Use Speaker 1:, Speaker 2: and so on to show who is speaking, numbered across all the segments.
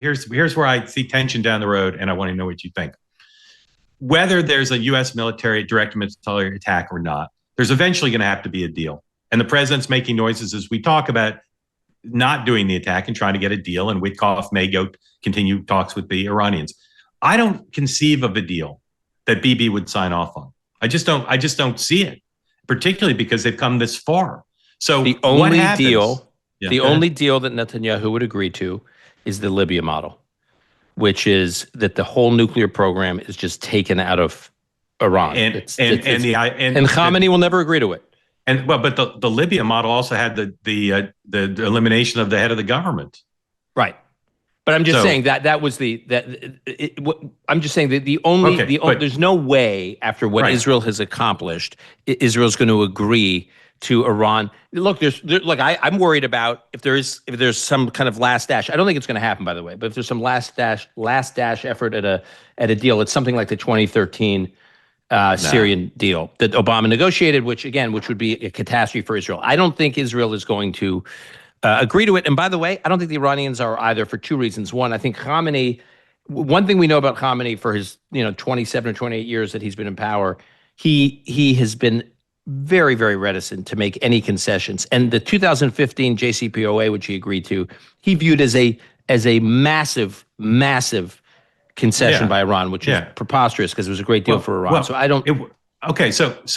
Speaker 1: here's where I see tension down the road, and I want to know what you think. Whether there's a U.S. direct military attack or not, there's eventually going to have to be a deal. And the president's making noises as we talk about not doing the attack and trying to get a deal. And Witkoff may continue talks with the Iranians. I don't conceive of a deal that Bibi would sign off on. I just don't see it, particularly because they've come this far. So
Speaker 2: the only deal that Netanyahu would agree to is the Libya model, which is that the whole nuclear program is just taken out of Iran. And Khamenei will never agree to it.
Speaker 1: But the Libya model also had the elimination of the head of the government.
Speaker 2: Right. But I'm just saying I'm just saying that there's no way after what Israel has accomplished, Israel's going to agree to Iran. Look, I'm worried about if there's some kind of last dash. I don't think it's going to happen, by the way. But if there's some last dash effort at a deal, it's something like the 2013 Syrian deal that Obama negotiated, which would be a catastrophe for Israel. I don't think Israel is going to agree to it. And by the way, I don't think the Iranians are either, for two reasons. One, I think Khamenei. One thing we know about Khamenei for his 27 or 28 years that he's been in power, he has been very, very reticent to make any concessions. And the 2015 JCPOA, which he agreed to, he viewed as a massive, massive concession by Iran, which is preposterous because it was a great deal for Iran. So I don't.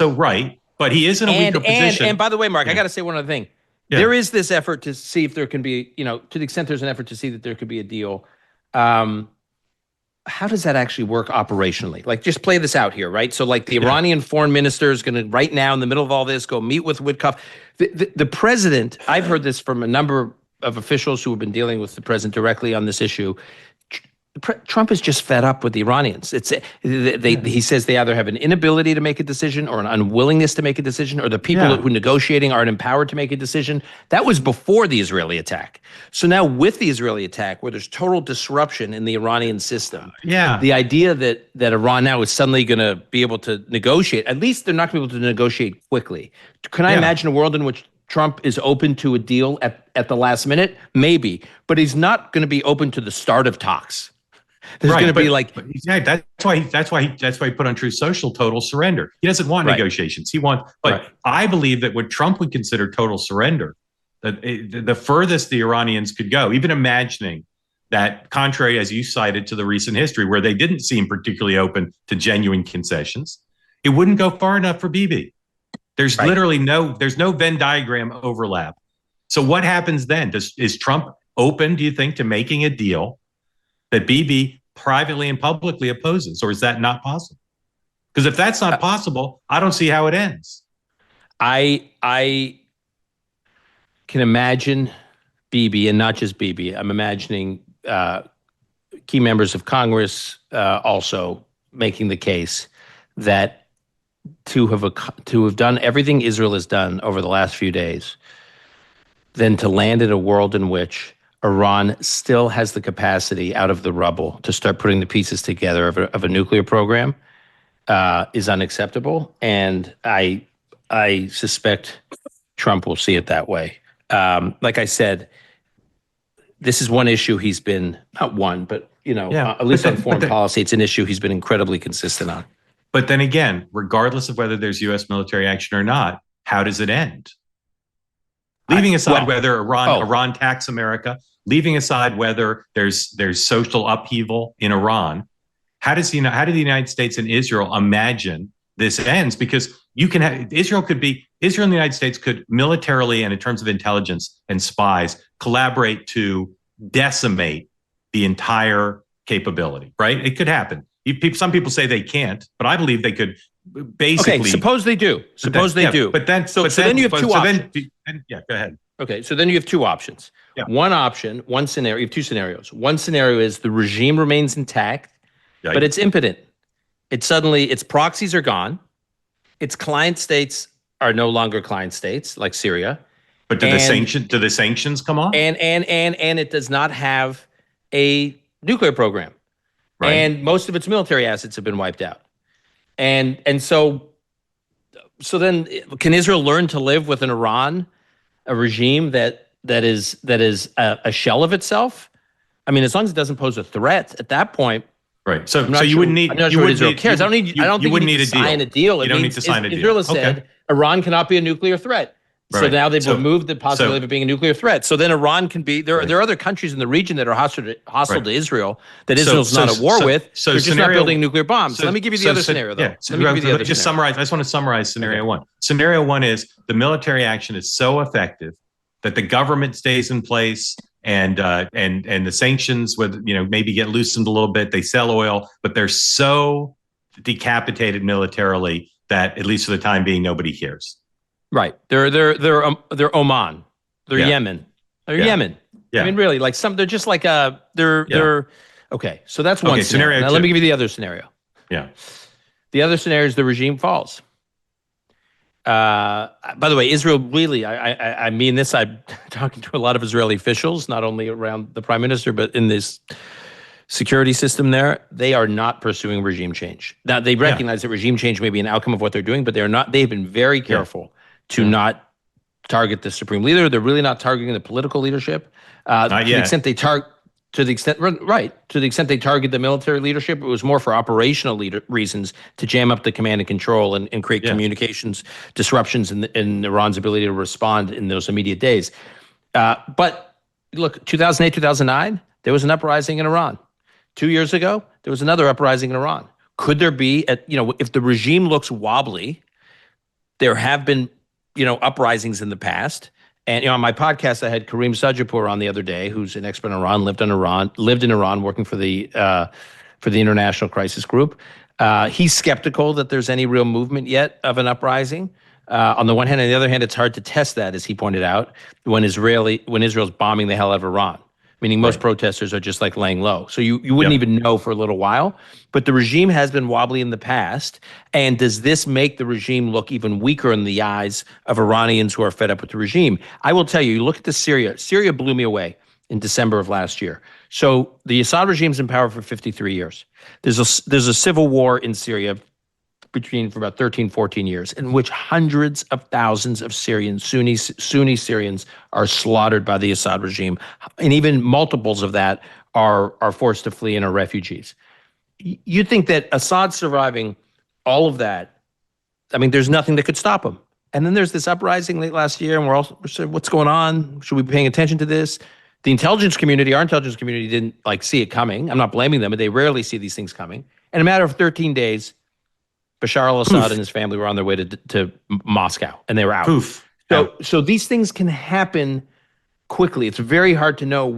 Speaker 1: Right, but he is in a weaker position.
Speaker 2: And by the way, Mark, I got to say one other thing. Yeah. There is this effort to see if there can be, to the extent there's an effort to see that there could be a deal. How does that actually work operationally? Like, just play this out here, right? So, like, the Iranian foreign minister is going to, right now, in the middle of all this, go meet with Witkoff. The president, I've heard this from a number of officials who have been dealing with the president directly on this issue. Trump is just fed up with the Iranians. He says they either have an inability to make a decision or an unwillingness to make a decision, or the people who are negotiating aren't empowered to make a decision. That was before the Israeli attack. So now with the Israeli attack, where there's total disruption in the Iranian system, the idea that Iran now is suddenly going to be able to negotiate, at least they're not going to be able to negotiate quickly. Can I imagine a world in which Trump is open to a deal at the last minute? Maybe, but he's not going to be open to the start of talks. There's going to be
Speaker 1: that's why he put on Truth Social total surrender. He doesn't want negotiations. He wants, I believe that what Trump would consider total surrender, that the furthest the Iranians could go, even imagining that, contrary, as you cited, to the recent history where they didn't seem particularly open to genuine concessions, it wouldn't go far enough for Bibi. There's literally no Venn diagram overlap. So what happens then? Is Trump open, do you think, to making a deal that Bibi privately and publicly opposes, or is that not possible? Because if that's not possible, I don't see how it ends.
Speaker 2: I can imagine Bibi, and not just Bibi. I'm imagining key members of Congress also making the case that to have done everything Israel has done over the last few days, then to land in a world in which Iran still has the capacity out of the rubble to start putting the pieces together of a nuclear program is unacceptable. And I suspect Trump will see it that way. Like I said, this is one issue he's been, not one, but, at least on foreign policy, it's an issue he's been incredibly consistent on.
Speaker 1: But then again, regardless of whether there's U.S. military action or not, how does it end? Leaving aside whether Iran attacks America, leaving aside whether there's social upheaval in Iran, how do the United States and Israel imagine this ends? Because Israel and the United States could militarily and in terms of intelligence and spies collaborate to decimate the entire capability, right? It could happen. Some people say they can't, but I believe they could basically.
Speaker 2: Okay, suppose they do. But then you have two options.
Speaker 1: Go ahead.
Speaker 2: Okay, so then you have two options. Yeah. One scenario, you have two scenarios. One scenario is the regime remains intact, but it's impotent. Its proxies are gone. Its client states are no longer client states, like Syria.
Speaker 1: But do the sanctions come off?
Speaker 2: And it does not have a nuclear program. Right. And most of its military assets have been wiped out. And so then can Israel learn to live with an Iran, a regime that is a shell of itself? I mean, as long as it doesn't pose a threat at that point.
Speaker 1: Right. So you wouldn't need.
Speaker 2: I'm not sure Israel cares. I don't think you need to sign a deal.
Speaker 1: You don't need to sign a deal.
Speaker 2: Israel has said Iran cannot be a nuclear threat. So now they've removed the possibility of it being a nuclear threat. So then Iran can be. There are other countries in the region that are hostile to Israel that Israel's not at war with. So they're just not building nuclear bombs. So let me give you the other scenario, though.
Speaker 1: Summarize. I just want to summarize scenario one. Scenario one is the military action is so effective that the government stays in place. And the sanctions maybe get loosened a little bit. They sell oil, but they're so decapitated militarily that at least for the time being, nobody cares.
Speaker 2: Right. They're Oman. They're Yemen. They're Yemen. Yeah. I mean, really, like they're just like they're okay. So that's one scenario. Now let me give you the other scenario.
Speaker 1: Yeah.
Speaker 2: The other scenario is the regime falls. By the way, Israel really, I mean this, I'm talking to a lot of Israeli officials, not only around the prime minister, but in this security system there, they are not pursuing regime change. Now, they recognize that regime change may be an outcome of what they're doing, but they've been very careful to not target the supreme leader. They're really not targeting the political leadership. To the extent they they target the military leadership, it was more for operational reasons to jam up the command and control and create communications disruptions in Iran's ability to respond in those immediate days. But look, 2008, 2009, there was an uprising in Iran. 2 years ago, there was another uprising in Iran. Could there be, if the regime looks wobbly, there have been, uprisings in the past. And on my podcast, I had Kareem Sajapur on the other day, who's an expert in Iran, lived in Iran, working for the International Crisis Group. He's skeptical that there's any real movement yet of an uprising. On the one hand, on the other hand, it's hard to test that, as he pointed out, when Israel's bombing the hell out of Iran. Meaning most protesters are just like laying low. So you wouldn't even know for a little while. But the regime has been wobbly in the past. And does this make the regime look even weaker in the eyes of Iranians who are fed up with the regime? I will tell you, look at Syria. Syria blew me away in December of last year. So the Assad regime's in power for 53 years. There's a civil war in Syria for about 13, 14 years, in which hundreds of thousands of Sunni Syrians are slaughtered by the Assad regime. And even multiples of that are forced to flee and are refugees. You think that Assad surviving all of that, I mean, there's nothing that could stop him. And then there's this uprising late last year, and we're saying, what's going on? Should we be paying attention to this? Our intelligence community didn't see it coming. I'm not blaming them, but they rarely see these things coming. In a matter of 13 days, Bashar al-Assad and his family were on their way to Moscow, and they were out. So these things can happen quickly. It's very hard to know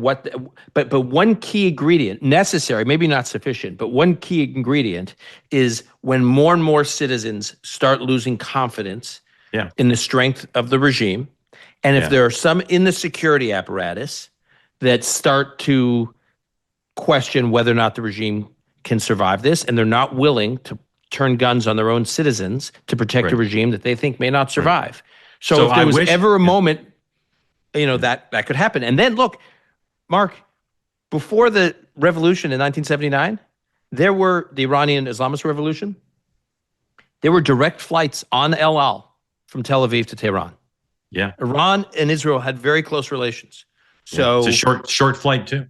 Speaker 2: but one key ingredient, necessary, maybe not sufficient, but one key ingredient is when more and more citizens start losing confidence in the strength of the regime, and if there are some in the security apparatus that start to question whether or not the regime can survive this, and they're not willing to turn guns on their own citizens to protect a regime that they think may not survive. So if there was ever a moment, that could happen. And then look, Mark, before the revolution in 1979, there were the Iranian Islamist revolution. There were direct flights on El Al from Tel Aviv to Tehran.
Speaker 1: Yeah.
Speaker 2: Iran and Israel had very close relations. So
Speaker 1: it's a short flight too.